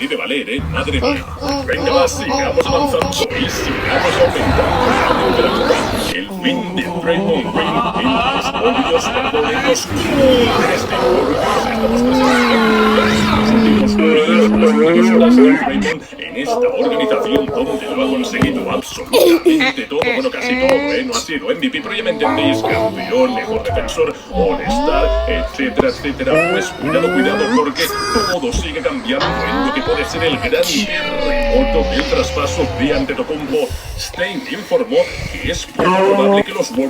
aquí de valer, madre mía. Venga, va, sigamos avanzando y sigamos aumentando el daño de la cura. El fin de Draymond Green en los móviles los cubres de Morbius. Estamos presentando las últimas horas de Draymond en esta organización donde lo ha conseguido absolutamente todo, bueno, casi todo, no ha sido MVP, pero ya me entendéis, campeón, mejor defensor, all-star, etcétera, etcétera. Pues cuidado, porque todo sigue cambiando en lo que puede ser el gran terremoto del traspaso de Antetokounmpo. Stein informó que es probable que los Warriors